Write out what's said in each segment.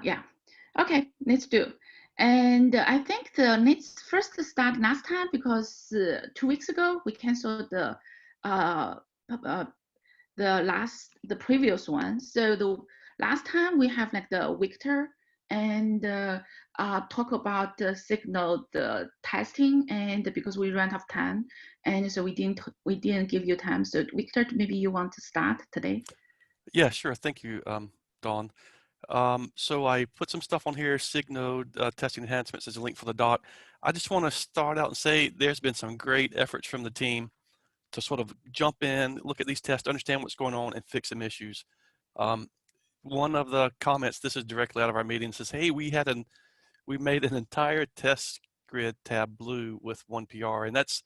Yeah. Okay, let's do. And I think let's first start last time because 2 weeks ago we canceled uh, uh, the previous one. So the last time we have like the Victor and talk about the signal the testing, and because we ran out of time, and so we didn't give you time. So Victor, maybe you want to start today. Yeah, sure. Thank you, Dawn. So I put some stuff on here, SIG Node testing enhancements as a link for the doc. I just want to start out and say there's been some great efforts from the team to sort of jump in, look at these tests, understand what's going on, and fix some issues. Um, one of the comments, this is directly out of our meeting, says, "Hey, we made an entire test grid tab blue with one PR," and that's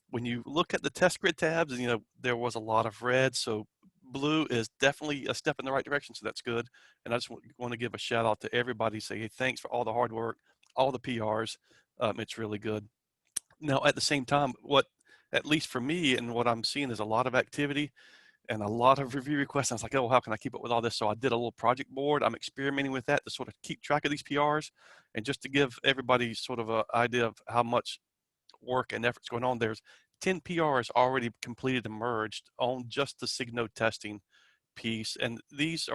when you look at the test grid tabs, there was a lot of red, so blue is definitely a step in the right direction, so that's good. And I just want to give a shout out to everybody, say, hey, thanks for all the hard work, all the PRs. It's really good. Now, at the same time, at least for me, and what I'm seeing is a lot of activity and a lot of review requests. I was like, oh, how can I keep up with all this? So I did a little project board. I'm experimenting with that to sort of keep track of these PRs, and just to give everybody sort of an idea of how much work and efforts going on. There's 10 PRs already completed and merged on just the SIG Node testing piece. And these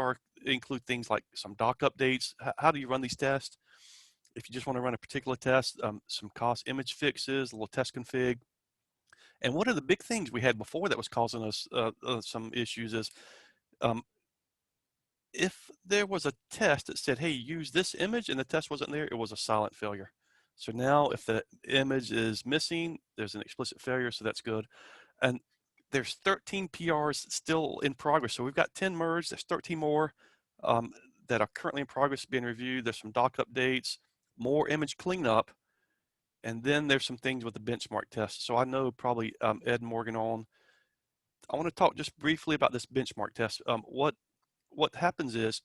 include things like some doc updates. How do you run these tests? If you just want to run a particular test, some cost image fixes, a little test config. And one of the big things we had before that was causing us some issues is um, if there was a test that said, hey, use this image, and the test wasn't there, it was a silent failure. So now if the image is missing, there's an explicit failure, so that's good. And there's 13 PRs still in progress. So we've got 10 merged, there's 13 more that are currently in progress being reviewed. There's some doc updates, more image cleanup, and then there's some things with the benchmark test. So I know probably Ed and Morgan on. I want to talk just briefly about this benchmark test. What happens is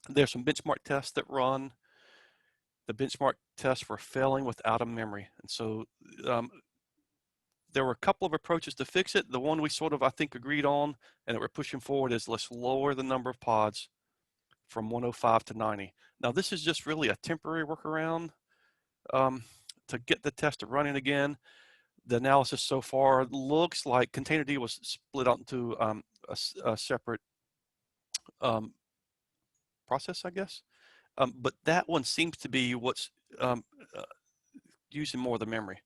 there's some benchmark tests that run. The benchmark tests were failing without a memory. And so there were a couple of approaches to fix it. The one we sort of, I think, agreed on and that we're pushing forward is let's lower the number of pods from 105 to 90. Now, this is just really a temporary workaround to get the test running again. The analysis so far looks like Containerd was split out into a separate process, I guess. But that one seems to be what's using more of the memory.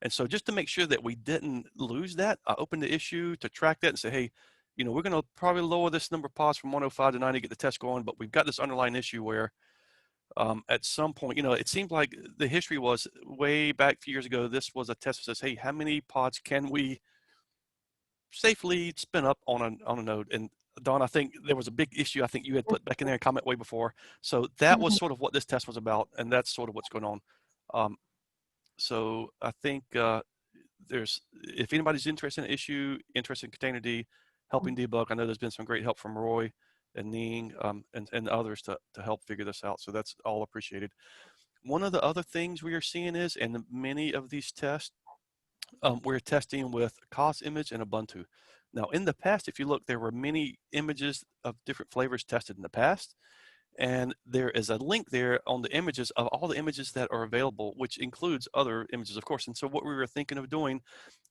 And so just to make sure that we didn't lose that, I opened the issue to track that and say, hey, we're going to probably lower this number of pods from 105 to 90 to get the test going, but we've got this underlying issue where at some point, it seemed like the history was way back a few years ago, this was a test that says, hey, how many pods can we safely spin up on a node? And Don, I think there was a big issue I think you had put back in there a comment way before. So that was sort of what this test was about, and that's sort of what's going on. So I think if anybody's interested in an issue, interested in Containerd, helping debug, I know there's been some great help from Roy and Ning and others to help figure this out. So that's all appreciated. One of the other things we are seeing is, in many of these tests, we're testing with COS image and Ubuntu. Now, in the past, if you look, there were many images of different flavors tested in the past. And there is a link there on the images of all the images that are available, which includes other images, of course. And so what we were thinking of doing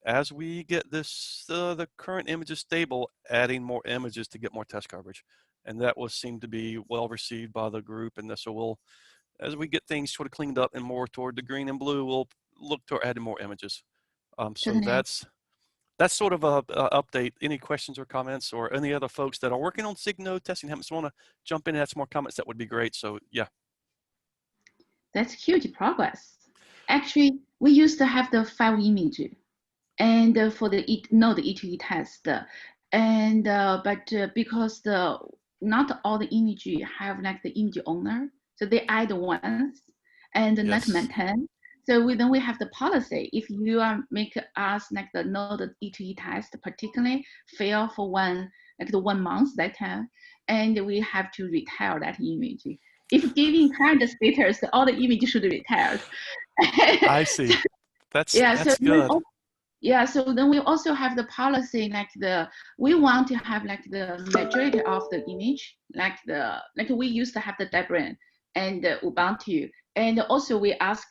as we get the current images stable, adding more images to get more test coverage. And that seemed to be well received by the group. And so as we get things sort of cleaned up and more toward the green and blue, we'll look to adding more images. So that's sort of a update. Any questions or comments, or any other folks that are working on SIG Node testing want to jump in and add some more comments, that would be great. So yeah. That's huge progress. Actually, we used to have the 5 image and for the node E2E test, and but because not all the image have like the image owner, so they add once and not maintain. So then we have the policy. If you make us like the node E2E test particularly fail for one month that time, and we have to retire that image. If giving current status, all the images should be retired. I see. That's good. Yeah, so then we also have the policy we want to have like the majority of the image, like we used to have the Debian, and Ubuntu. And also we ask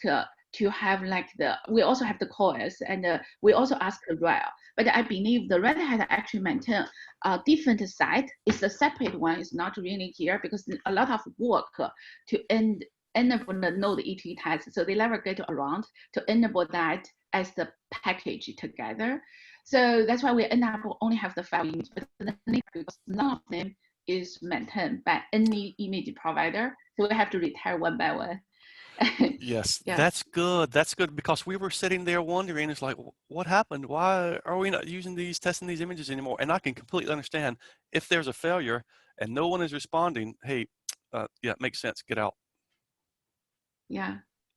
to have like we also have the CoreOS, and we also ask RHEL. But I believe the Red Hat actually maintain a different site. It's a separate one. It's not really here because a lot of work to enable the node E2E test. So they never get around to enable that as the package together. So that's why we end up only have the file image, but because none of them is maintained by any image provider. So we have to retire one by one. Yes, Yeah. that's good. That's good because we were sitting there wondering, it's like, what happened? Why are we not using these, testing these images anymore? And I can completely understand if there's a failure and no one is responding, hey, yeah, it makes sense, get out. Yeah.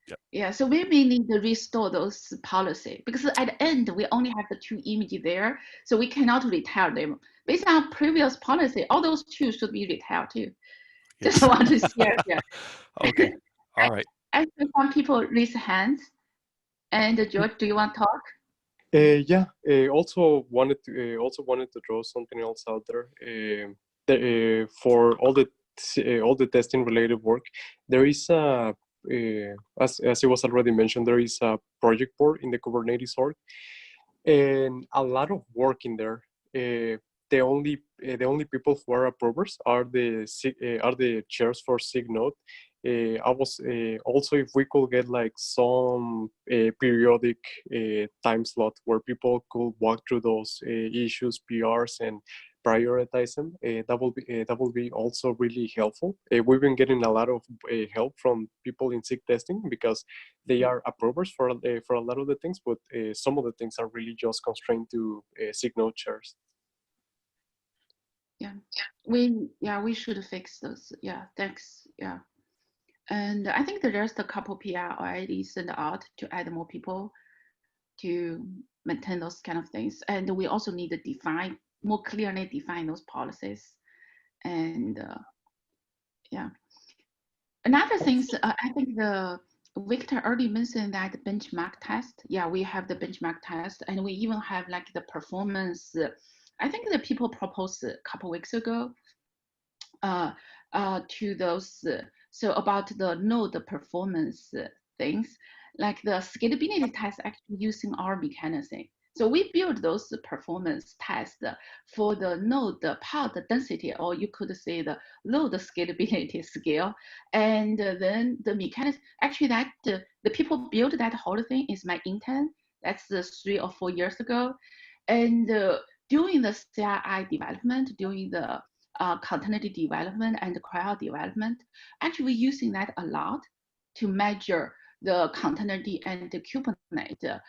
Yep. Yeah, so we may need to restore those policy because at the end we only have the two images there, so we cannot retire them. Based on previous policy, all those two should be retired too. Yes. Just want to share here. Okay. All right. I see some people raise hands. And George, do you want to talk? Yeah. Also wanted to throw something else out there. For all the testing related work, there is a as it was already mentioned, there is a project board in the Kubernetes org, and a lot of work in there. The only people who are approvers are the chairs for SIG Node. I was also, if we could get like some periodic time slot where people could walk through those issues, PRs, and prioritize them, that will be also really helpful. We've been getting a lot of help from people in SIG testing because they are approvers for a lot of the things, but some of the things are really just constrained to SIG Node chairs. Yeah, we should fix those. Yeah, thanks. Yeah. And I think that there's a couple PR already sent out to add more people to maintain those kind of things. And we also need to more clearly define those policies. And yeah. Another thing, I think Victor already mentioned that benchmark test. Yeah, we have the benchmark test, and we even have like the performance. I think the people proposed a couple weeks ago to those, so about the node performance things, like the scalability test actually using our mechanism. So we build those performance tests for the node pod density, or you could say the load scalability scale. And then the mechanism, actually that the people build that whole thing is my intern. That's 3 or 4 years ago. And during the CRI development, during the container development and CRI development, actually we're using that a lot to measure the container and the Kubernetes,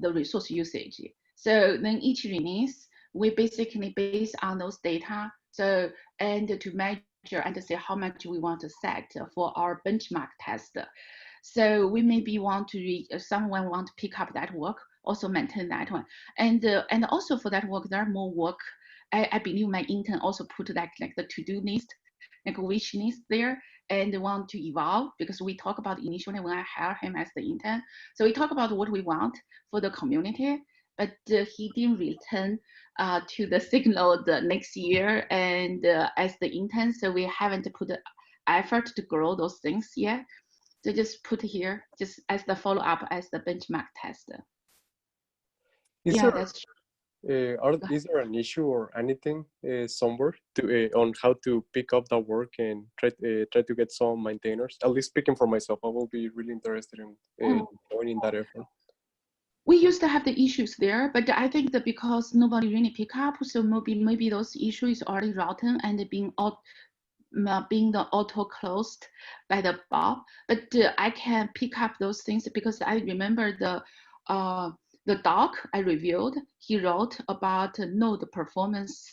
the resource usage. So then each release, we basically base on those data. So, and to measure and to say how much we want to set for our benchmark test. So we maybe want to someone want to pick up that work, also maintain that one. And also for that work, there are more work. I believe my intern also put that like the to-do list, like wish list there, and want to evolve because we talk about initially when I hired him as the intern. So we talk about what we want for the community, but he didn't return to the signal the next year and as the intern. So we haven't put the effort to grow those things yet. So just put here, just as the follow-up as the benchmark test. Is Yeah, that's is there an issue or anything somewhere to on how to pick up that work and try to get some maintainers? At least speaking for myself, I will be really interested in joining that effort. We used to have the issues there, but I think that because nobody really pick up, so maybe those issues already rotten and being the auto closed by the Bob. But I can pick up those things because I remember the doc I reviewed. He wrote about node performance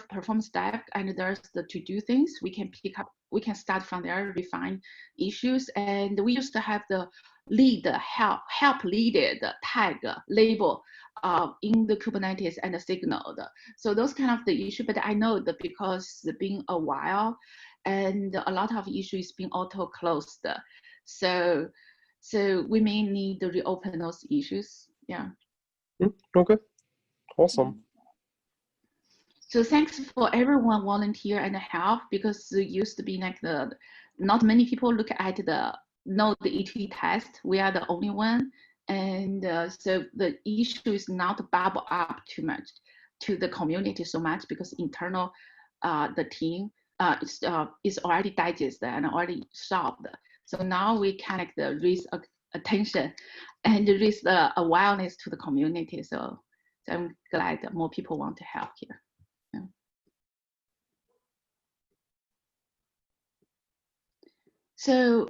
performance stack, and there's the to do things we can pick up. We can start from there, refine issues, and we used to have the help leaded tag label in the Kubernetes and the SIG Node. So those kind of the issue, but I know that because it's been a while and a lot of issues being auto closed. So we may need to reopen those issues. Yeah. Okay. Awesome. So thanks for everyone volunteer and help, because it used to be like not many people look at the node E2E test. We are the only one. And so the issue is not bubble up too much to the community so much, because internal the team is already digested and already solved. So now we can raise attention and raise the awareness to the community. So I'm glad that more people want to help here. Yeah. So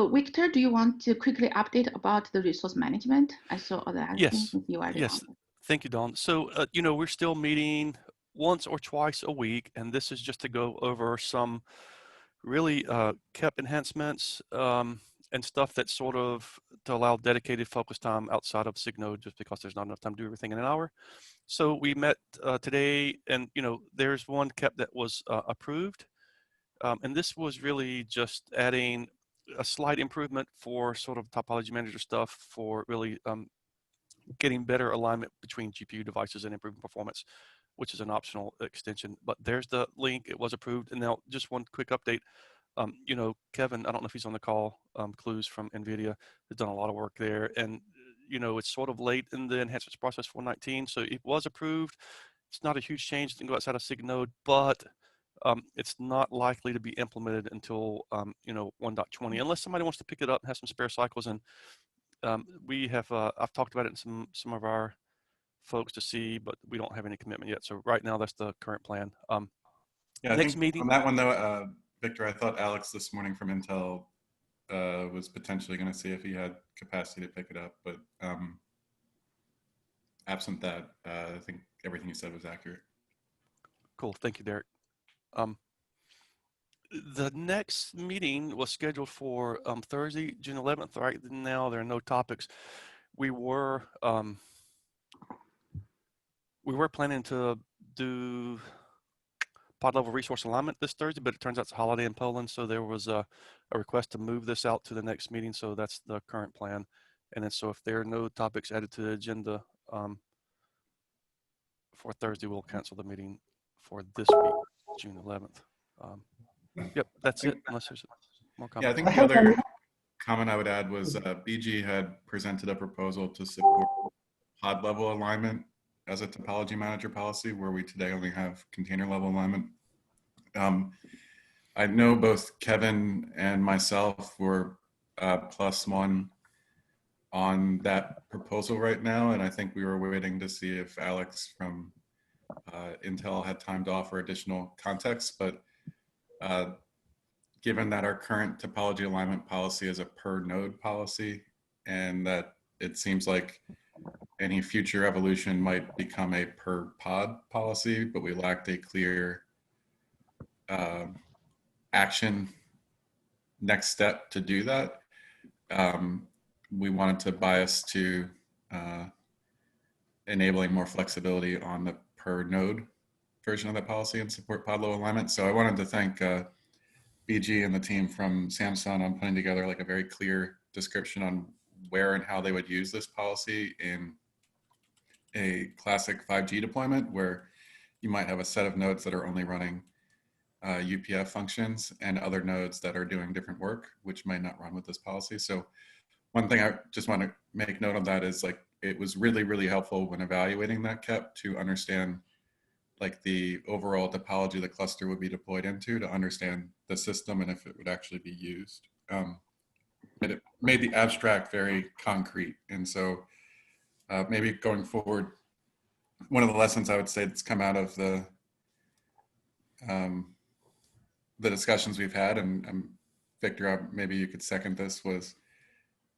Victor, do you want to quickly update about the resource management? I saw other Yes, things you already yes. on it. Thank you, Dawn. So, you know, we're still meeting once or twice a week, and this is just to go over some really KEP enhancements and stuff that's sort of to allow dedicated focus time outside of SIG Node, just because there's not enough time to do everything in an hour. So we met today, and you know, there's one KEP that was approved, and this was really just adding a slight improvement for sort of topology manager stuff for really getting better alignment between GPU devices and improving performance, which is an optional extension. But there's the link. It was approved. And now just one quick update. You know, Kevin, I don't know if he's on the call, Clues from NVIDIA has done a lot of work there. And, you know, it's sort of late in the enhancements process for 19. So it was approved. It's not a huge change. It didn't go outside of SIG Node, but it's not likely to be implemented until, you know, 1.20, unless somebody wants to pick it up and have some spare cycles. And we have, I've talked about it in some of our folks to see, but we don't have any commitment yet. So right now, that's the current plan. Yeah, I next think meeting. on that one though, Victor, I thought Alex this morning from Intel was potentially going to see if he had capacity to pick it up, but absent that, I think everything you said was accurate. Cool, thank you, Derek. The next meeting was scheduled for Thursday, June 11th. Right now, there are no topics. We were planning to do pod level resource alignment this Thursday, but it turns out it's a holiday in Poland, so there was a request to move this out to the next meeting. So that's the current plan. And then, so if there are no topics added to the agenda for Thursday, we'll cancel the meeting for this week, June 11th. Yep, that's it, unless there's more comments. Yeah, I think the other comment I would add was BG had presented a proposal to support pod level alignment as a topology manager policy, where we today only have container level alignment. I know both Kevin and myself were +1 on that proposal right now, and I think we were waiting to see if Alex from Intel had time to offer additional context, but given that our current topology alignment policy is a per node policy, and that it seems like any future evolution might become a per pod policy, but we lacked a clear action next step to do that. We wanted to bias to enabling more flexibility on the per node version of that policy and support pod level alignment. So I wanted to thank BG and the team from Samsung on putting together like a very clear description on where and how they would use this policy in a classic 5G deployment, where you might have a set of nodes that are only running UPF functions and other nodes that are doing different work, which might not run with this policy. So one thing I just want to make note of that is like, it was really, really helpful when evaluating that KEP to understand like the overall topology the cluster would be deployed into, to understand the system and if it would actually be used. It made the abstract very concrete. And so maybe going forward, one of the lessons I would say that's come out of the discussions we've had, and Victor, maybe you could second this, was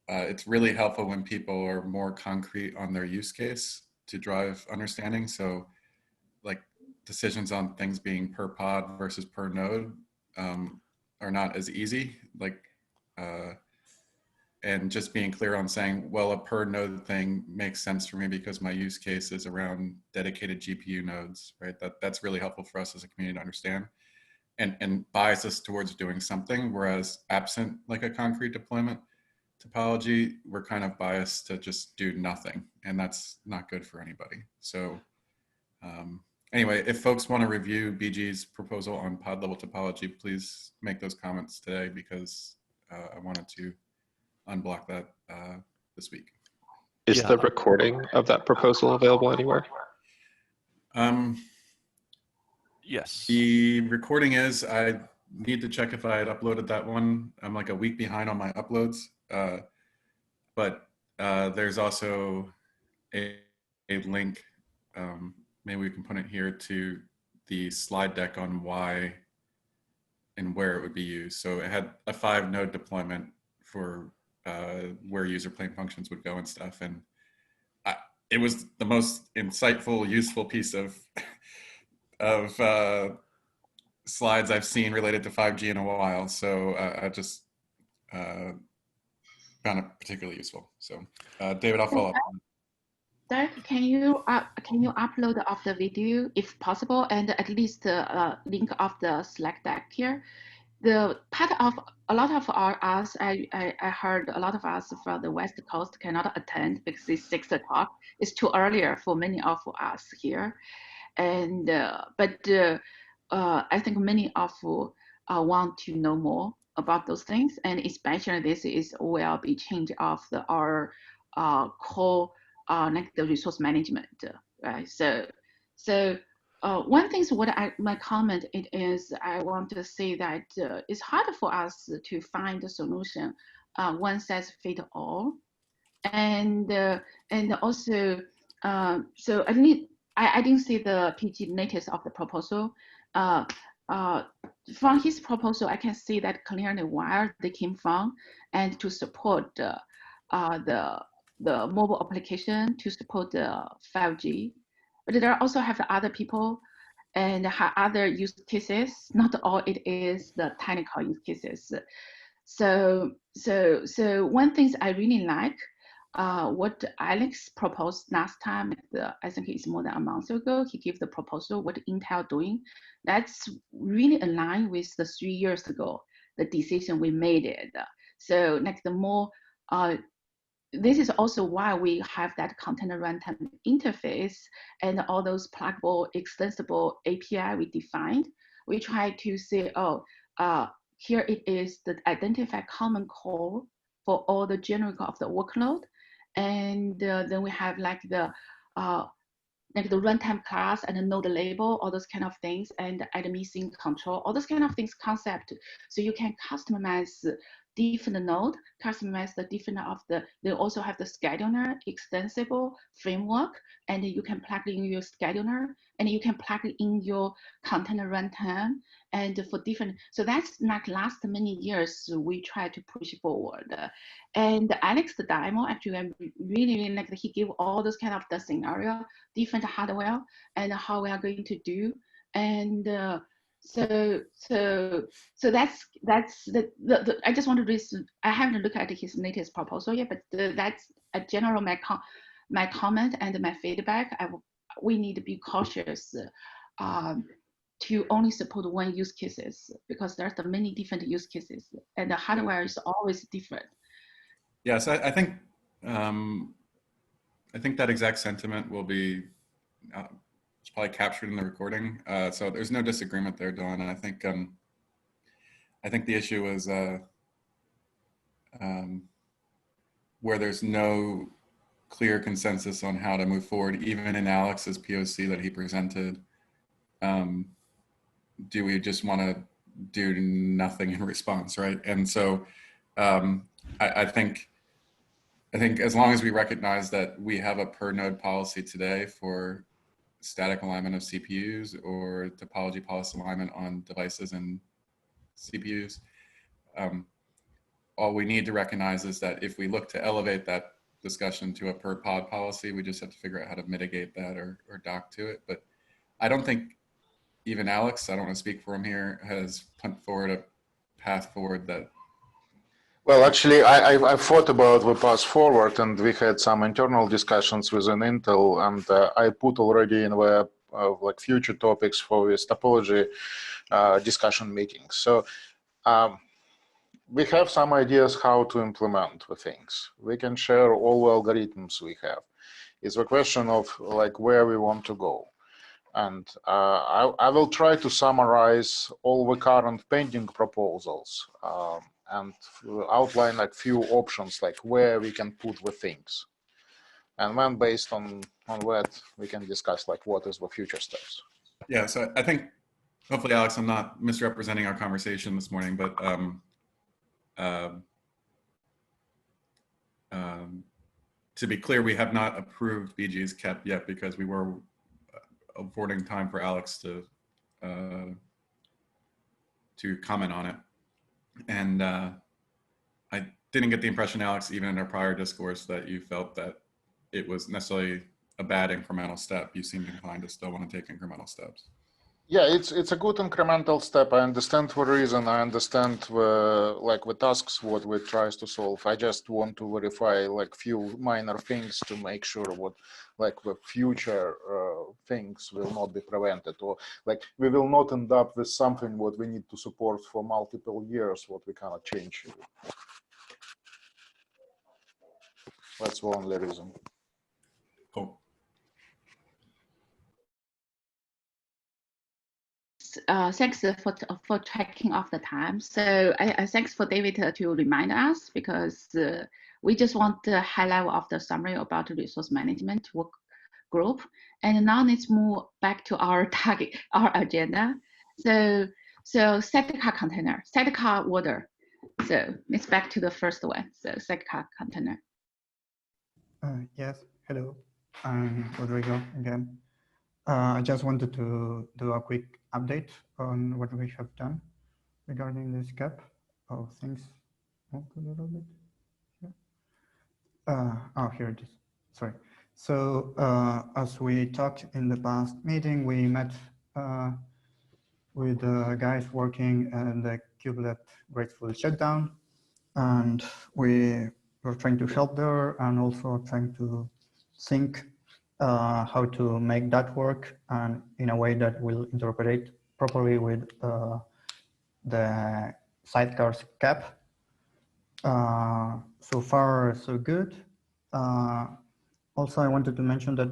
it's really helpful when people are more concrete on their use case to drive understanding. So like decisions on things being per pod versus per node are not as easy. Like, and just being clear on saying, well, a per node thing makes sense for me because my use case is around dedicated GPU nodes, right? That's really helpful for us as a community to understand, and bias us towards doing something. Whereas absent like a concrete deployment topology, we're kind of biased to just do nothing, and that's not good for anybody. So anyway, if folks want to review BG's proposal on pod level topology, please make those comments today because I wanted to unblock that this week. Is the recording of that proposal available anywhere? Yes. The recording is, I need to check if I had uploaded that one. I'm like a week behind on my uploads. But there's also a link, maybe we can put it here, to the slide deck on why and where it would be used. So it had a 5-node deployment for where user plane functions would go and stuff. And it was the most insightful, useful piece of slides I've seen related to 5G in a while. So I just found it particularly useful. So David, I'll follow up. Derek, can you upload of the video if possible, and at least link of the Slack deck here? The part of a lot of us, I heard a lot of us from the West Coast cannot attend because it's 6 o'clock. It's too earlier for many of us here, and but I think many of want to know more about those things, and especially this will be change of our core like the resource management, right? So one thing is my comment it is I want to say that it's hard for us to find a solution one size fit all, and also so I didn't see the PG latest of the proposal. From his proposal, I can see that clearly where they came from, and to support the mobile application, to support the 5G. But there also have other people and other use cases. Not all it is the technical use cases. So one thing I really like, what Alex proposed last time, I think it's more than a month ago, he gave the proposal, what Intel doing. That's really aligned with the 3 years ago, the decision we made it. So like the more, this is also why we have that container runtime interface and all those pluggable, extensible API we defined. We try to say, here it is the identify common core for all the generic of the workload. And then we have like the runtime class and the node label, all those kind of things, and admission control, all those kind of things concept. So you can customize different node, customize the different of the, they also have the scheduler, extensible framework, and you can plug in your scheduler, and you can plug in your container runtime, and for different, so that's like last many years we try to push forward. And Alex, the demo, actually I'm really like he gave all those kind of the scenario, different hardware, and how we are going to do. And so that's the I just want to read. I haven't looked at his latest proposal yet, but that's a general my comment and my feedback. We need to be cautious to only support one use cases, because there's many different use cases, and the hardware is always different. Yes, I think that exact sentiment will be it's probably captured in the recording. So there's no disagreement there, Dawn. And I think the issue is where there's no clear consensus on how to move forward, even in Alex's POC that he presented. Do we just want to do nothing in response, right? And so I think as long as we recognize that we have a per node policy today for static alignment of CPUs or topology policy alignment on devices and CPUs, all we need to recognize is that if we look to elevate that discussion to a per pod policy, we just have to figure out how to mitigate that or dock to it. But I don't think even Alex, I don't want to speak for him here, has put forward a path forward that. Well, actually, I thought about the path forward, and we had some internal discussions within Intel, and I put already in the like future topics for this topology discussion meetings. So we have some ideas how to implement the things. We can share all the algorithms we have. It's a question of like where we want to go. And I will try to summarize all the current pending proposals and outline like few options, like where we can put the things. And then based on that, we can discuss like what is the future steps. Yeah, so I think, hopefully, Alex, I'm not misrepresenting our conversation this morning, but to be clear, we have not approved BG's KEP yet because we were affording time for Alex to comment on it. And I didn't get the impression, Alex, even in our prior discourse, that you felt that it was necessarily a bad incremental step. You seemed inclined to still want to take incremental steps. Yeah, it's a good incremental step. I understand the reason. I understand the tasks what we tries to solve. I just want to verify like few minor things to make sure what like the future things will not be prevented, or like we will not end up with something what we need to support for multiple years what we cannot change. That's the only reason. Cool. Thanks for tracking off the time. So thanks for David to remind us, because we just want the high level of the summary about the resource management work group. And now let's move back to our target, our agenda. So sidecar container, sidecar order. So let's back to the first one. So sidecar container. Yes, hello, I'm Rodrigo again. I just wanted to do a quick update on what we have done regarding this KEP. Oh, things moved a little bit here. Oh, here it is. Sorry. So as we talked in the past meeting, we met with the guys working on the kubelet grateful shutdown, and we were trying to help there and also trying to think how to make that work and in a way that will interoperate properly with the sidecars KEP. So far, so good. Also, I wanted to mention that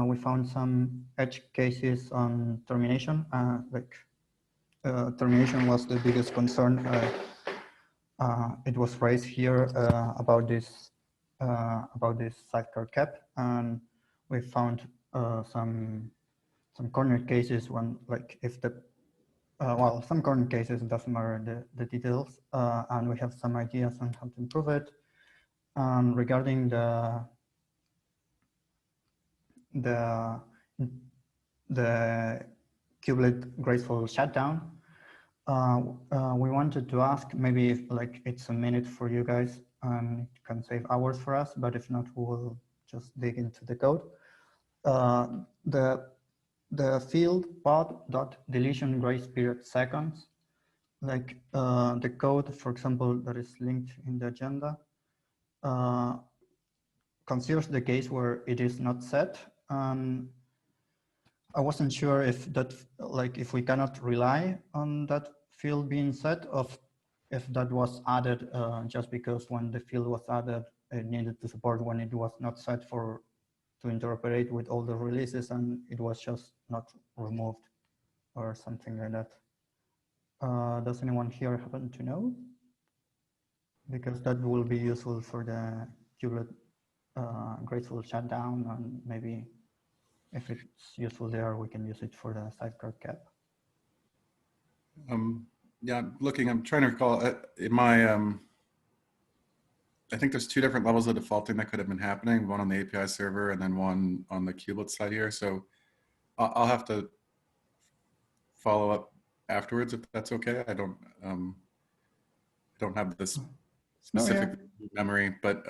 we found some edge cases on termination. Termination was the biggest concern. It was raised here about this sidecar KEP, and we found some corner cases when, like, if the well, some corner cases, it doesn't matter the details, and we have some ideas on how to improve it. Regarding the kubelet graceful shutdown, we wanted to ask, maybe if like it's a minute for you guys and it can save hours for us, but if not, we'll just dig into the code. The field pod.deletion grace period seconds, like the code, for example, that is linked in the agenda, considers the case where it is not set. I wasn't sure if that, like, if we cannot rely on that field being set, of if that was added just because when the field was added, it needed to support when it was not set for to interoperate with all the releases, and it was just not removed or something like that. Does anyone here happen to know? Because that will be useful for the kubelet graceful shutdown, and maybe if it's useful there, we can use it for the sidecar KEP. Yeah, I'm trying to recall in my, I think there's two different levels of defaulting that could have been happening, one on the API server and then one on the kubelet side here. So I'll have to follow up afterwards if that's okay. I don't have this specific memory, but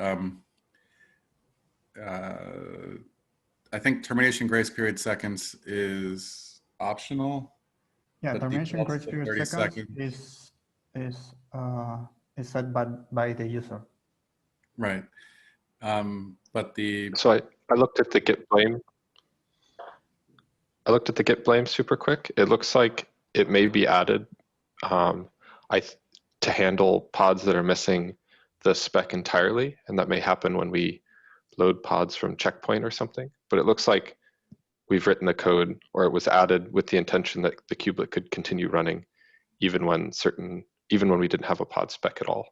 I think termination grace period seconds is optional. Yeah, termination grace period seconds is set by the user. Right. But the So I looked at the git blame. I looked at the git blame super quick. It looks like it may be added to handle pods that are missing the spec entirely, and that may happen when we load pods from checkpoint or something. But it looks like we've written the code, or it was added with the intention that the kubelet could continue running even when we didn't have a pod spec at all.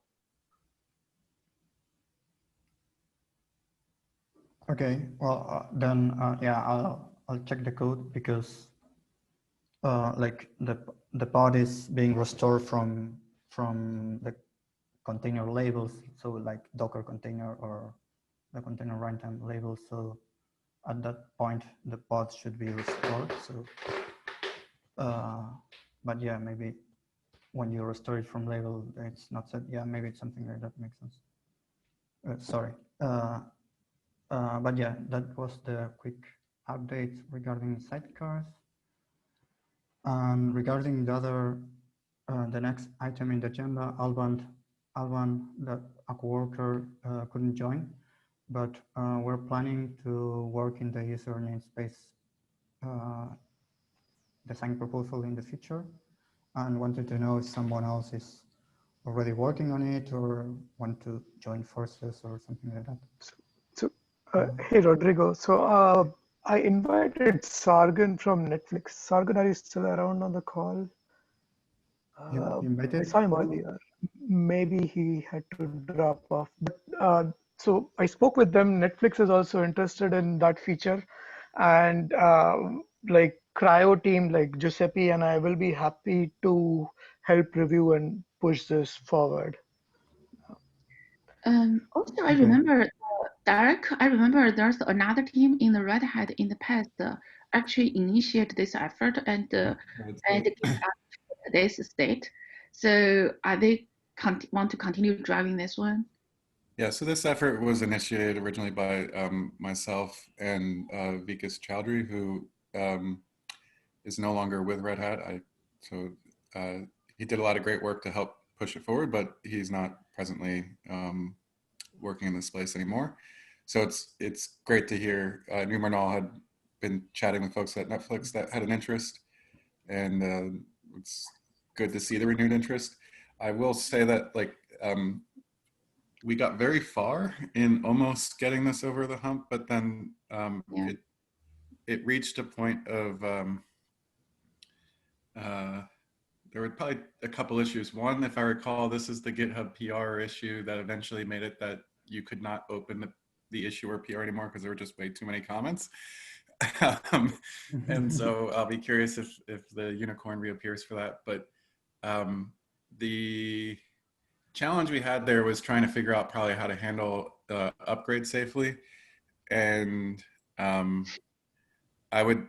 Okay, well then yeah, I'll check the code, because like the pod is being restored from the container labels, so like Docker container or the container runtime labels. So at that point, the pod should be restored. So, but yeah, maybe when you restore it from label, it's not set. Yeah, maybe it's something like that makes sense. Sorry. But yeah, that was the quick update regarding sidecars. And regarding the other, the next item in the agenda, Alban, the worker couldn't join, but we're planning to work in the user namespace design proposal in the future, and wanted to know if someone else is already working on it or want to join forces or something like that. So hey, Rodrigo. So I invited Sargon from Netflix. Sargon, are you still around on the call? You invited? I saw him earlier. Maybe he had to drop off. But so I spoke with them. Netflix is also interested in that feature, and like Cryo team, like Giuseppe and I will be happy to help review and push this forward. Also, I remember Derek. I remember there's another team in the Red Hat in the past actually initiated this effort and get up to today's state. So are they want to continue driving this one? Yeah, so this effort was initiated originally by myself and Vikas Chowdhury, who is no longer with Red Hat. He did a lot of great work to help push it forward, but he's not presently working in this space anymore. So it's great to hear. Numernaal had been chatting with folks at Netflix that had an interest, and it's good to see the renewed interest. I will say that we got very far in almost getting this over the hump, but then it reached a point of there were probably a couple issues. One, if I recall, this is the GitHub PR issue that eventually made it that you could not open the issue or PR anymore because there were just way too many comments. And so I'll be curious if the unicorn reappears for that. But the challenge we had there was trying to figure out probably how to handle upgrade safely. And I would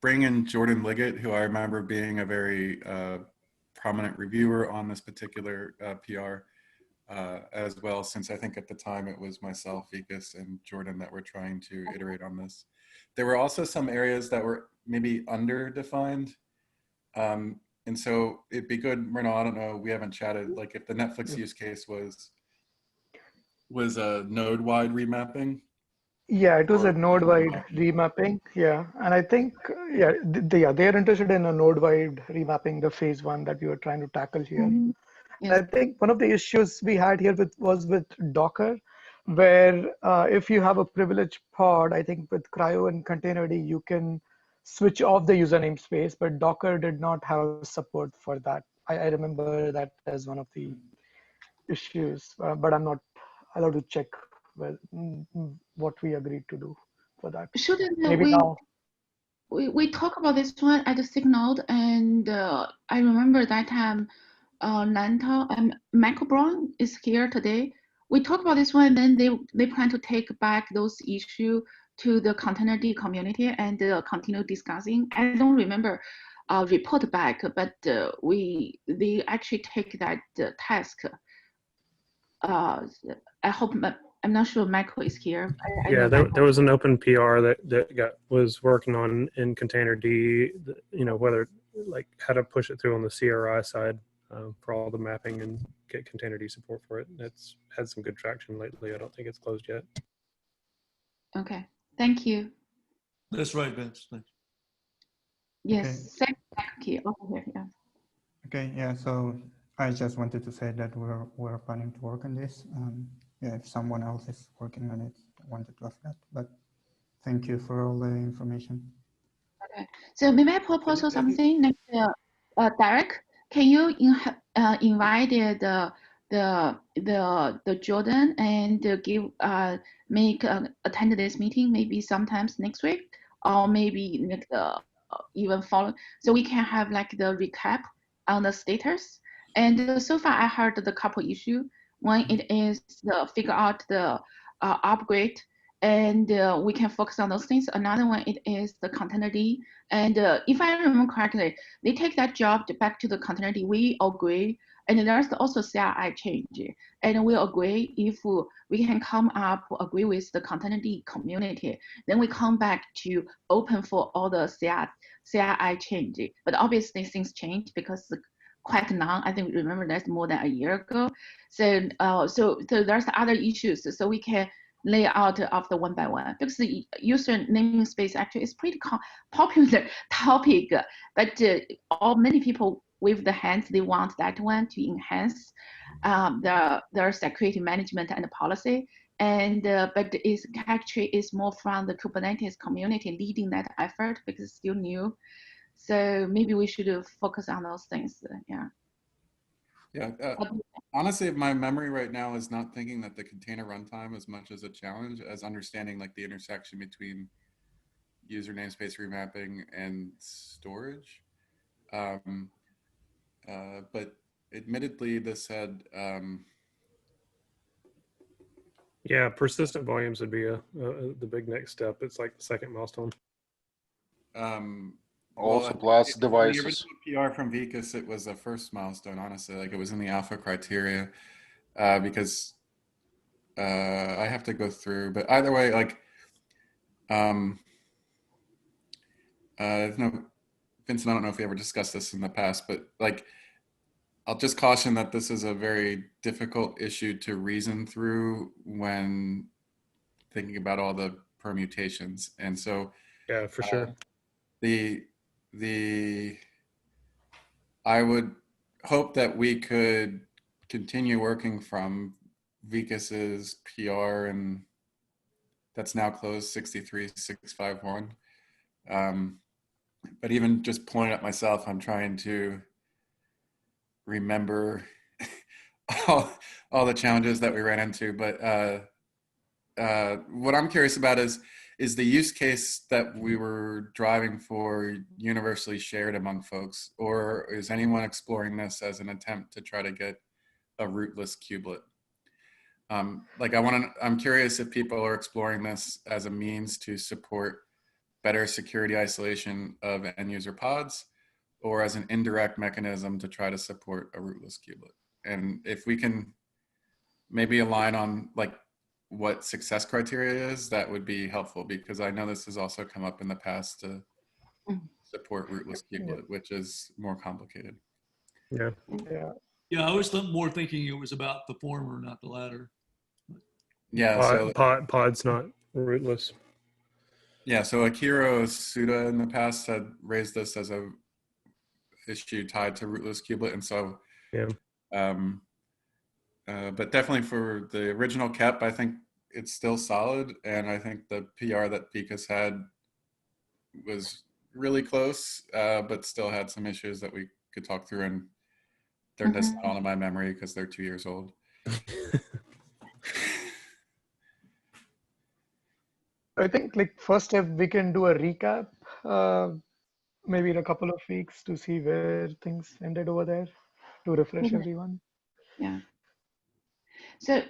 bring in Jordan Liggett, who I remember being a very prominent reviewer on this particular PR as well, since I think at the time it was myself, Vikas, and Jordan that were trying to iterate on this. There were also some areas that were maybe underdefined. And so it'd be good, Myrna, I don't know, we haven't chatted, like if the Netflix use case was a node-wide remapping. Yeah, it was a node-wide remapping. Yeah, and I think they're interested in a node-wide remapping, the phase one that we were trying to tackle here. I think one of the issues we had here was with Docker, where if you have a privileged pod, I think with Cryo and Containerd, you can switch off the user namespace, but Docker did not have support for that. I remember that as one of the issues, but I'm not allowed to check what we agreed to do for that. Shouldn't maybe now? We talk about this one at the SIG Node, and I remember that time Lanta and Michael Brown is here today. We talk about this one, and then they plan to take back those issues to the Containerd community and continue discussing. I don't remember report back, but they actually take that task. I hope. I'm not sure Michael is here. Yeah, there was an open PR that was working on in Containerd, you know, whether like how to push it through on the CRI side for all the mapping and get Containerd support for it. It's had some good traction lately. I don't think it's closed yet. Okay, thank you. That's right, Vince. Thanks. Yes, Okay. Thank you. Over here, yeah. Okay, yeah. So I just wanted to say that we're planning to work on this. Yeah, if someone else is working on it, I wanted to ask that. But Thank you for all the information. Okay, so maybe I propose something next. Derek, can you invite the Jordan and give make attend this meeting maybe sometimes next week or maybe next even follow, so we can have like the recap on the status. And so far I heard the couple issue. One, it is the figure out the upgrade, and we can focus on those things. Another one, it is the container D. And if I remember correctly, they take that job back to the container D. We agree. And there's also CRI change. And we agree if we can come up, agree with the container D community, then we come back to open for all the CRI change. But obviously things change because quite long. I think remember that's more than a year ago. So so there's other issues. So we can lay out after one by one, because the user namespace actually is pretty popular topic, but many people with the hands, they want that one to enhance their security management and policy. And but it's actually is more from the Kubernetes community leading that effort because it's still new. So maybe we should focus on those things. Yeah. Yeah. Honestly, my memory right now is not thinking that the container runtime as much as a challenge as understanding like the intersection between user namespace remapping and storage. But admittedly, this had yeah, persistent volumes would be the big next step. It's like the second milestone. Also plus devices. The original PR from Vicus, it was the first milestone, honestly. Like it was in the alpha criteria because I have to go through, but either way, like no, Vincent, I don't know if we ever discussed this in the past, but like I'll just caution that this is a very difficult issue to reason through when thinking about all the permutations. And so yeah, for sure. I would hope that we could continue working from Vicus's PR, and that's now closed 63651. But even just pulling it up myself, I'm trying to remember all the challenges that we ran into. But what I'm curious about is the use case that we were driving for universally shared among folks, or is anyone exploring this as an attempt to try to get a rootless kubelet? I'm curious if people are exploring this as a means to support better security isolation of end user pods, or as an indirect mechanism to try to support a rootless kubelet. And if we can maybe align on like what success criteria is, that would be helpful, because I know this has also come up in the past to support rootless kubelet, which is more complicated. Yeah. Yeah, I was more thinking it was about the former, not the latter. Yeah, pod's not rootless. Yeah, so Akira Suda in the past had raised this as a issue tied to rootless kubelet, and so yeah. But definitely for the original KEP, I think it's still solid, and I think the PR that Vicus had was really close, but still had some issues that we could talk through, and they're just not all in my memory because they're 2 years old. I think like first step, we can do a recap maybe in a couple of weeks to see where things ended over there, to refresh everyone. Yeah. So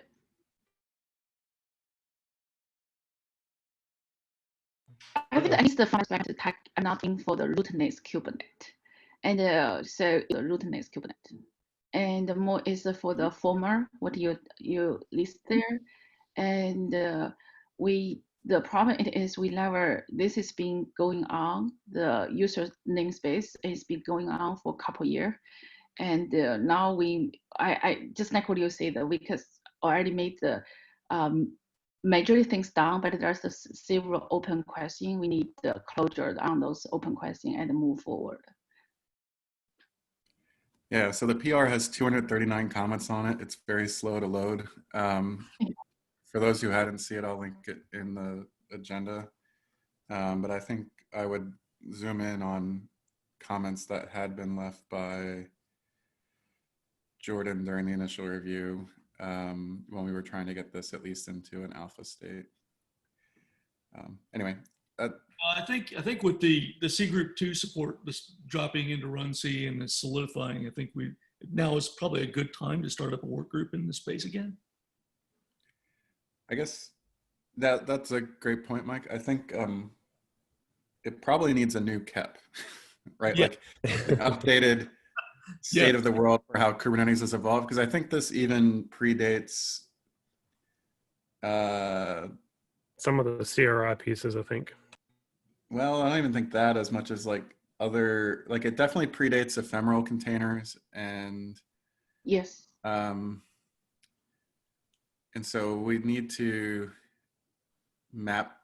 I think at least the first aspect attack nothing for the rootness Kubernetes. And so the rootness Kubernetes. And more is for the former, what you list there. And the problem is this has been going on, the user namespace has been going on for a couple years. And now I just like what you say, that we could already made the majority things down, but there's several open questions. We need the closure on those open questions and move forward. Yeah, so the PR has 239 comments on it. It's very slow to load. For those who hadn't seen it, I'll link it in the agenda. But I think I would zoom in on comments that had been left by Jordan during the initial review when we were trying to get this at least into an alpha state. Anyway. I think with the C group 2 support, this dropping into run C and this solidifying, I think now is probably a good time to start up a work group in this space again. I guess that's a great point, Mike. I think it probably needs a new KEP, right? Yeah. Like an updated state of the world for how Kubernetes has evolved. Because I think this even predates some of the CRI pieces, I think. Well, I don't even think that as much as like it definitely predates ephemeral containers and yes. And so we need to map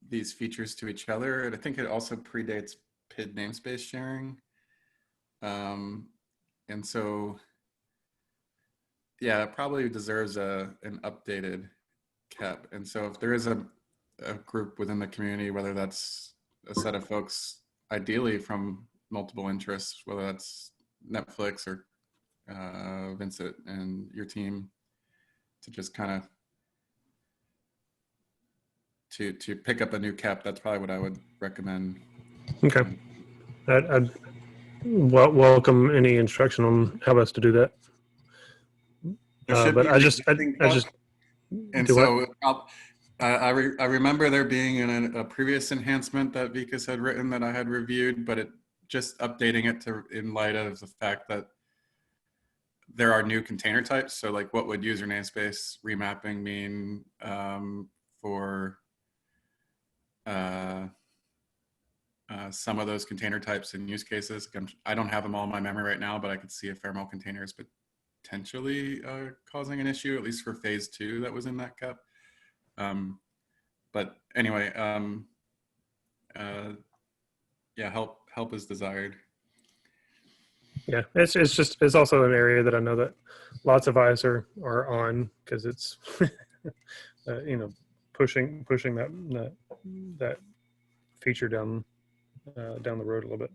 these features to each other. And I think it also predates PID namespace sharing. And so, yeah, it probably deserves an updated KEP. And so if there is a group within the community, whether that's a set of folks, ideally from multiple interests, whether that's Netflix or Vincent and your team, to just kind of to pick up a new KEP, that's probably what I would recommend. Okay. I'd welcome any instruction on how best to do that. But I just and so I remember there being a previous enhancement that Vikas had written that I had reviewed, but it just updating it to in light of the fact that there are new container types. So like what would user namespace remapping mean for some of those container types and use cases? I don't have them all in my memory right now, but I could see ephemeral containers potentially causing an issue, at least for phase 2 that was in that KEP. But anyway, yeah, help is desired. Yeah, it's also an area that I know that lots of eyes are on, because it's you know, pushing that feature down the road a little bit.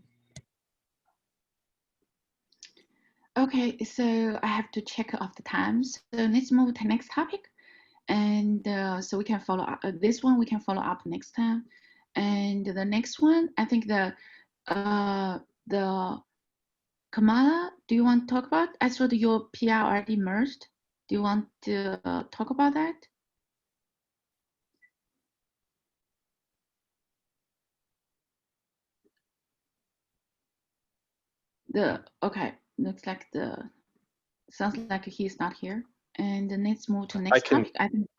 Okay, so I have to check off the times. So let's move to the next topic, and so we can follow up. This one we can follow up next time, and the next one, I think the Kamala, do you want to talk about? I saw that your PR already merged. Do you want to talk about that? Okay, looks like sounds like he's not here. And then let's move to the next topic. I think.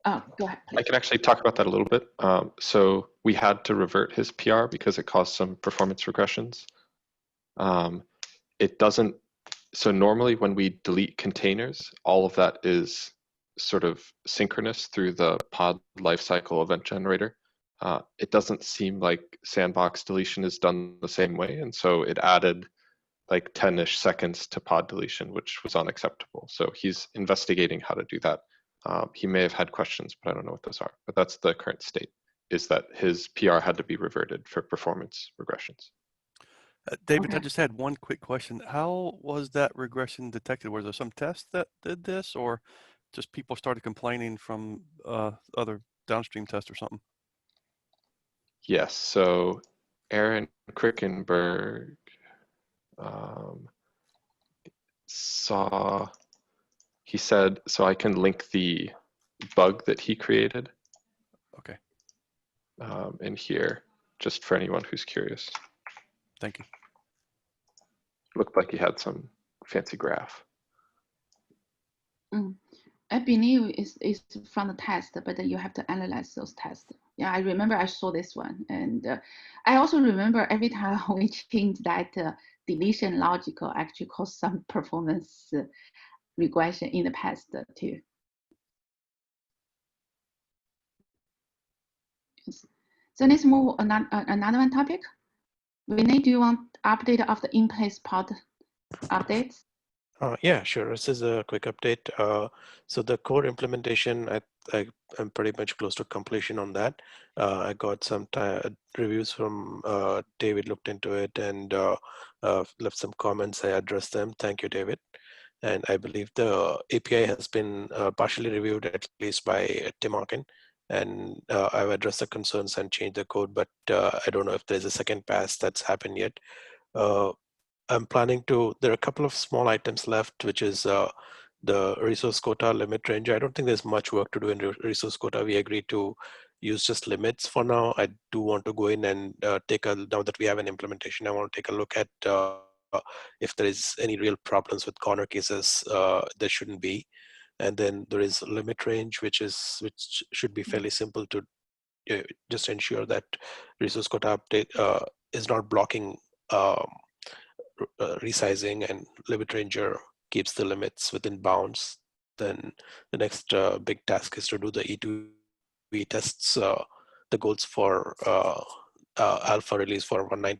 Oh, go ahead, please. I can actually talk about that a little bit. So we had to revert his PR because it caused some performance regressions. It doesn't, so normally when we delete containers, all of that is sort of synchronous through the pod lifecycle event generator. It doesn't seem like sandbox deletion is done the same way. And so it added like 10-ish seconds to pod deletion, which was unacceptable. So he's investigating how to do that. He may have had questions, but I don't know what those are. But that's the current state, is that his PR had to be reverted for performance regressions. David, I just had one quick question. How was that regression detected? Was there some test that did this, or just people started complaining from other downstream tests or something? Yes, so Aaron Krickenberg he said, so I can link the bug that he created. Okay. In here, just for anyone who's curious. Thank you. Looked like he had some fancy graph. I believe it's from the test, but you have to analyze those tests. Yeah, I remember I saw this one. And I also remember every time we changed that deletion logical actually caused some performance regression in the past too. Yes. So let's move another one topic. Vinay, do you want update of the in-place pod updates? Yeah, sure. This is a quick update. So the core implementation, I'm pretty much close to completion on that. I got some reviews from David, looked into it and left some comments. I addressed them. Thank you, David. And I believe the API has been partially reviewed at least by Tim Hawken. And I've addressed the concerns and changed the code, but I don't know if there's a second pass that's happened yet. I'm planning to, there are a couple of small items left, which is the resource quota limit range. I don't think there's much work to do in resource quota. We agreed to use just limits for now. I do want to go in and now that we have an implementation, I want to take a look at if there is any real problems with corner cases. There shouldn't be. And then there is a limit range, which should be fairly simple to just ensure that resource quota update is not blocking resizing, and limit ranger keeps the limits within bounds. Then the next big task is to do the E2E tests. The goals for alpha release for 119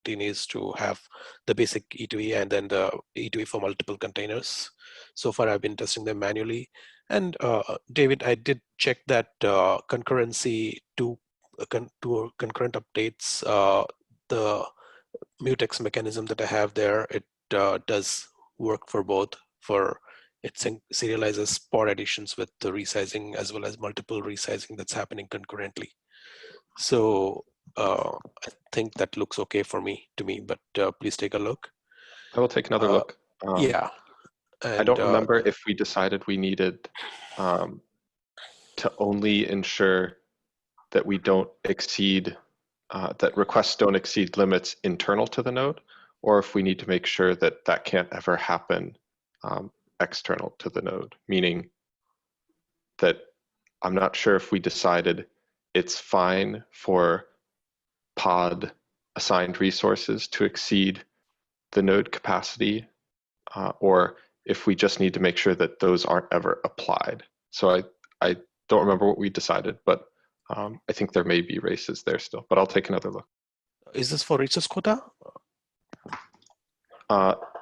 is to have the basic E2E and then the E2E for multiple containers. So far, I've been testing them manually. And David, I did check that concurrency to concurrent updates, the mutex mechanism that I have there, it does work for both. It serializes pod additions with the resizing as well as multiple resizing that's happening concurrently. So I think that looks okay to me, but please take a look. I will take another look. Yeah. And, I don't remember if we decided we needed to only ensure that we don't exceed that requests don't exceed limits internal to the node, or if we need to make sure that that can't ever happen external to the node, meaning that I'm not sure if we decided it's fine for pod assigned resources to exceed the node capacity, or if we just need to make sure that those aren't ever applied. So I don't remember what we decided, but I think there may be races there still, but I'll take another look. Is this for resource quota?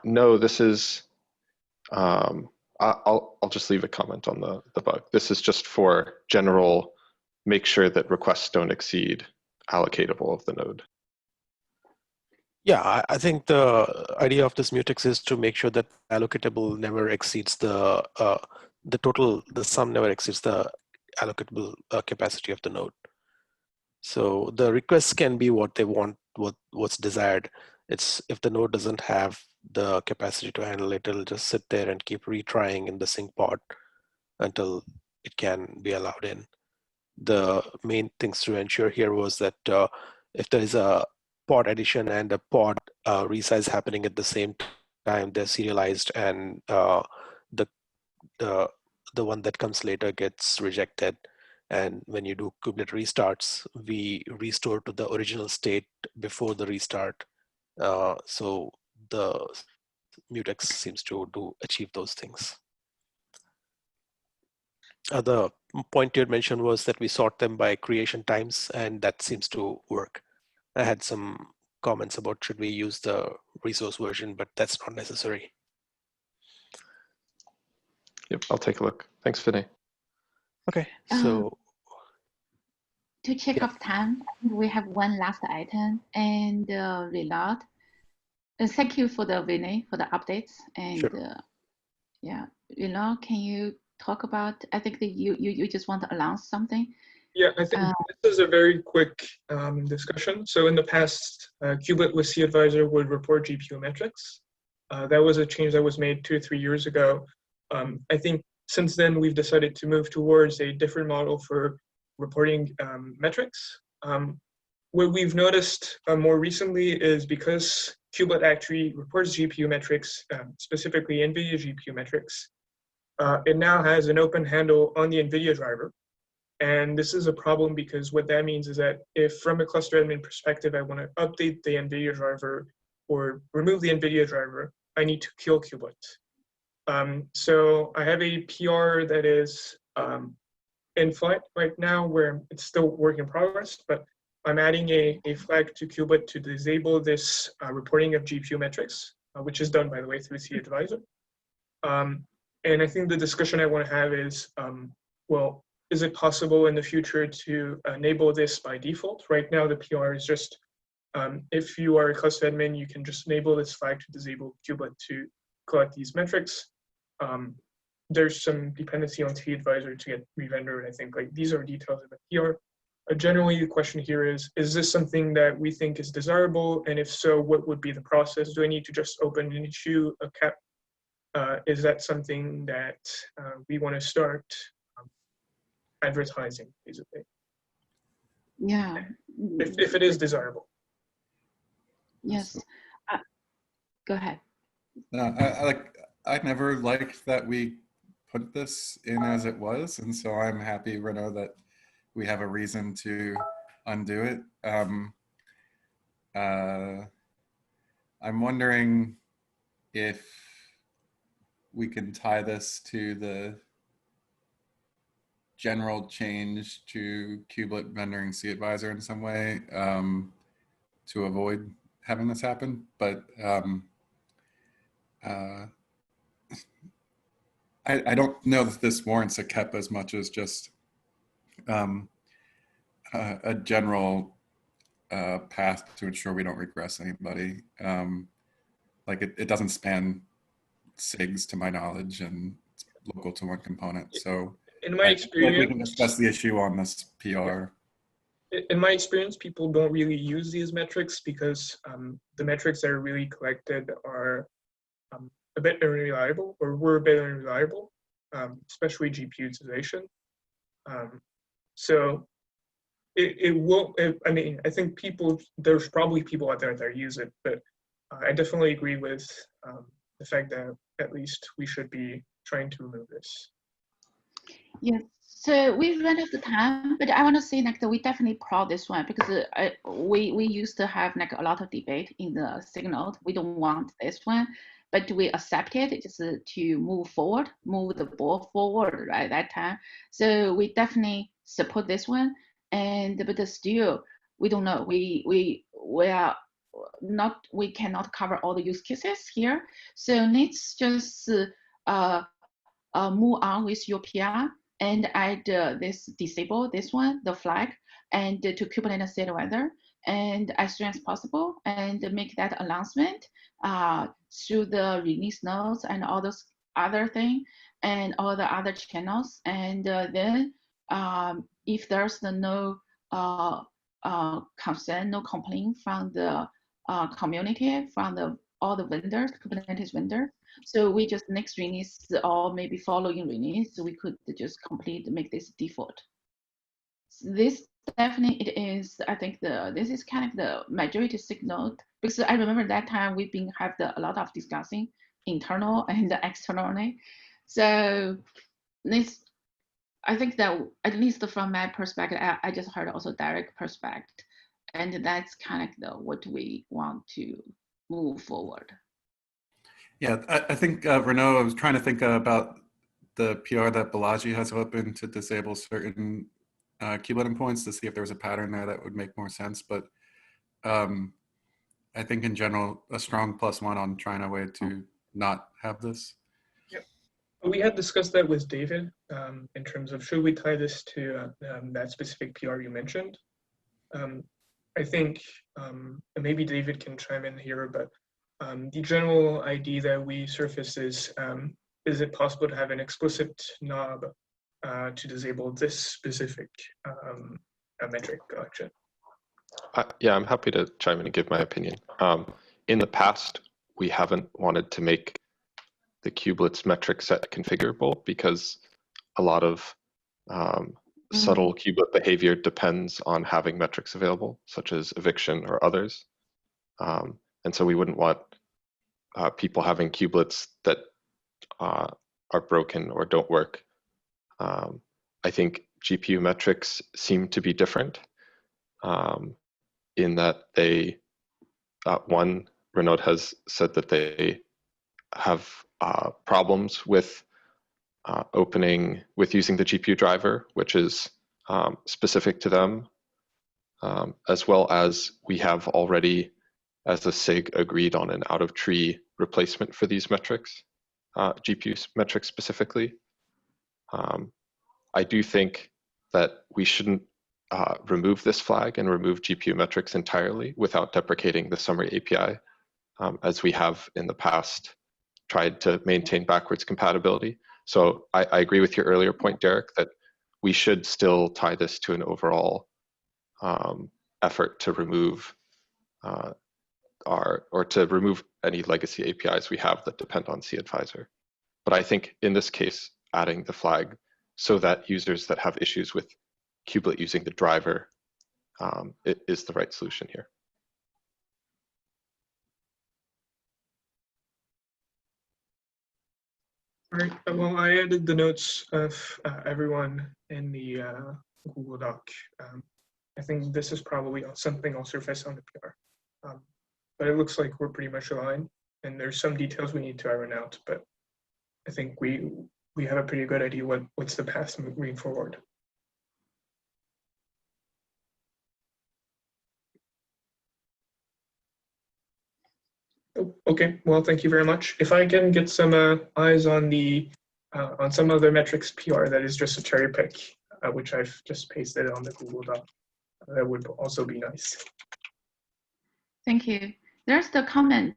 No, this is, I'll just leave a comment on the bug. This is just for general, make sure that requests don't exceed allocatable of the node. Yeah, I think the idea of this mutex is to make sure that allocatable never exceeds the sum never exceeds the allocatable capacity of the node. So the requests can be what they want, what's desired. It's if the node doesn't have the capacity to handle it, it'll just sit there and keep retrying in the sync pod until it can be allowed in. The main things to ensure here was that if there is a pod addition and a pod resize happening at the same time, they're serialized, and the one that comes later gets rejected. And when you do kubelet restarts, we restore to the original state before the restart. So the mutex seems to achieve those things. The point you had mentioned was that we sort them by creation times, and that seems to work. I had some comments about should we use the resource version, but that's not necessary. Yep, I'll take a look. Thanks, Vinay. Okay, so to check off time, we have one last item, and reload. Thank you for the Vinay for the updates, and sure. Yeah, reload. Can you talk about? I think that you just want to announce something. Yeah, I think this is a very quick discussion. So in the past, kubelet with C-Advisor would report GPU metrics. That was a change that was made 2 or 3 years ago. I think since then, we've decided to move towards a different model for reporting metrics. What we've noticed more recently is because kubelet actually reports GPU metrics, specifically NVIDIA GPU metrics, it now has an open handle on the NVIDIA driver. And this is a problem because what that means is that if from a cluster admin perspective, I want to update the NVIDIA driver or remove the NVIDIA driver, I need to kill kubelet. So I have a PR that is in flight right now where it's still work in progress, but I'm adding a flag to kubelet to disable this reporting of GPU metrics, which is done, by the way, through C-Advisor. And I think the discussion I want to have is, well, is it possible in the future to enable this by default? Right now, the PR is just, if you are a cluster admin, you can just enable this flag to disable kubelet to collect these metrics. There's some dependency on TAdvisor to get re-rendered. I think like these are details of the PR. Generally, the question here is this something that we think is desirable? And if so, what would be the process? Do I need to just open an issue, a cap? Is that something that we want to start advertising, basically? Yeah. If it is desirable. Yes. Go ahead. No, I never liked that we put this in as it was, and so I'm happy, Renaud, that we have a reason to undo it. I'm wondering if we can tie this to the general change to kubelet rendering sig-advisor in some way to avoid having this happen. But I don't know that this warrants a KEP as much as just a general path to ensure we don't regress anybody. Like it doesn't span SIGs to my knowledge, and it's local to one component. So in my experience, we can discuss the issue on this PR. In my experience, people don't really use these metrics because the metrics that are really collected are a bit unreliable, or were a bit unreliable, especially GPU utilization. So it will, I mean, I think there's probably people out there that use it, but I definitely agree with the fact that at least we should be trying to remove this. Yes, so we've run out of time, but I want to say like that we definitely proud this one because we used to have like a lot of debate in the SIG Node. We don't want this one, but we accepted just to move forward, move the ball forward right that time. So we definitely support this one, but still we don't know. We are not, we cannot cover all the use cases here. So let's just move on with your PR and add disable this one, the flag, and to Kubernetes SIG-advisor, and as soon as possible, and make that announcement through the release notes and all those other things and all the other channels. And then if there's no concern, no complaint from the community, from all the vendors, Kubernetes vendors, so we just next release or maybe following release, we could just make this default. This definitely it is, I think this is kind of the majority SIG Node, because I remember that time we've been have a lot of discussing internal and externally. So this, I think that at least from my perspective, I just heard also direct perspective, and that's kind of what we want to move forward. Yeah, I think Renaud, I was trying to think about the PR that Balaji has open to disable certain kubelet endpoints to see if there was a pattern there that would make more sense. But I think in general, a strong +1 on trying a way to not have this. Yep. We had discussed that with David in terms of should we tie this to that specific PR you mentioned. I think maybe David can chime in here, but the general idea that we surface is it possible to have an explicit knob to disable this specific metric collection? Yeah, I'm happy to chime in and give my opinion. In the past, we haven't wanted to make the kubelets metric set configurable because a lot of subtle kubelet behavior depends on having metrics available, such as eviction or others. And so we wouldn't want people having kubelets that are broken or don't work. I think GPU metrics seem to be different in that they, one, Renaud has said that they have problems with using the GPU driver, which is specific to them, as well as we have already, as a SIG, agreed on an out-of-tree replacement for these metrics. GPU metrics specifically. I do think that we shouldn't remove this flag and remove GPU metrics entirely without deprecating the summary API, as we have in the past tried to maintain backwards compatibility. So I agree with your earlier point, Derek, that we should still tie this to an overall effort to remove to remove any legacy APIs we have that depend on cAdvisor. But I think in this case, adding the flag so that users that have issues with kubelet using the driver is the right solution here. All right, well, I added the notes of everyone in the Google Doc. I think this is probably something I'll surface on the PR. But it looks like we're pretty much aligned, and there's some details we need to iron out, but I think we have a pretty good idea what's the path moving forward. Oh, okay, well, thank you very much. If I can get some eyes on the on some other metrics PR that is just a cherry pick, which I've just pasted on the Google Doc, that would also be nice. Thank you. There's the comment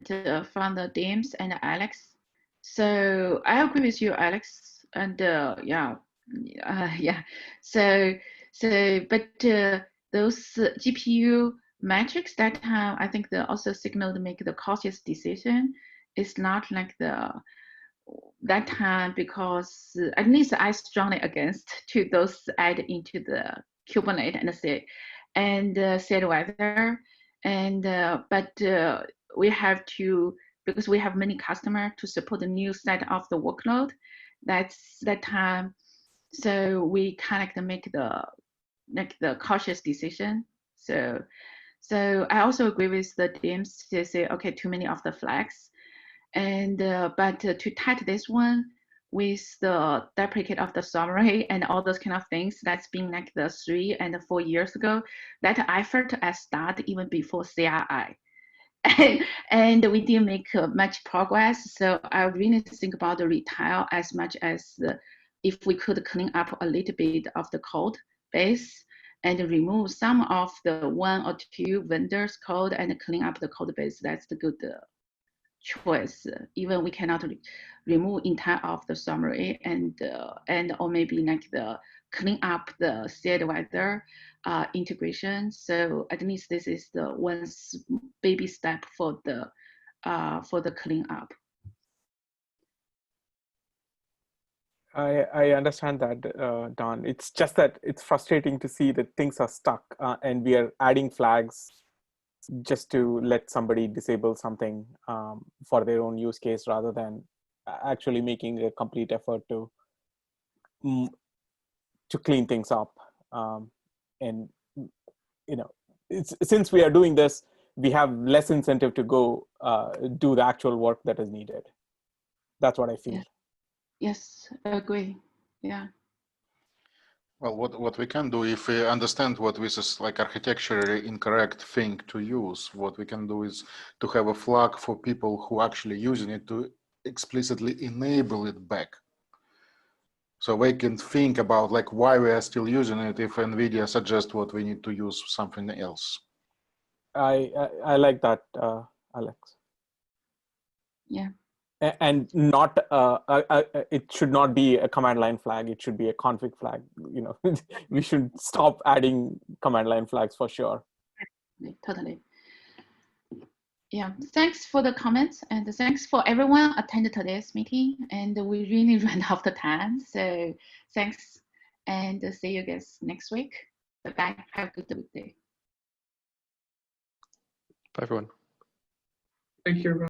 from the James and Alex. So I agree with you, Alex. And yeah. So but those GPU metrics that time, I think also signal to make the cautious decision. It's not like that time, because at least I strongly against to those add into the Kubernetes and said whether. And but we have to, because we have many customers to support the new set of the workload. That's that time. So we kind of make the cautious decision. So I also agree with the teams to say, okay, too many of the flags, and but to test this one with the duplicate of the summary and all those kind of things, that's been like the 3 and 4 years ago. That effort I started even before CRI. And we didn't make much progress. So I really think about the retail as much as if we could clean up a little bit of the code base and remove some of the 1 or 2 vendors code and clean up the code base. That's the good choice. Even we cannot remove entire of the summary and or maybe like the clean up the cAdvisor integration. So at least this is the one baby step for the clean up. I understand that, Don. It's just that it's frustrating to see that things are stuck and we are adding flags just to let somebody disable something for their own use case rather than actually making a complete effort to clean things up. And since we are doing this, we have less incentive to go do the actual work that is needed. That's what I feel. Yes, I agree. Yeah. Well, what we can do, if we understand what this is like architecturally incorrect thing to use, what we can do is to have a flag for people who actually using it to explicitly enable it back. So we can think about like why we are still using it if NVIDIA suggests what we need to use something else. I like that, Alex. Yeah. And not it should not be a command line flag. It should be a config flag. We should stop adding command line flags for sure. Totally. Yeah, thanks for the comments and thanks for everyone attended today's meeting. And we really ran out of time. So thanks and see you guys next week. Bye-bye. Have a good day. Bye, everyone. Thank you, everyone.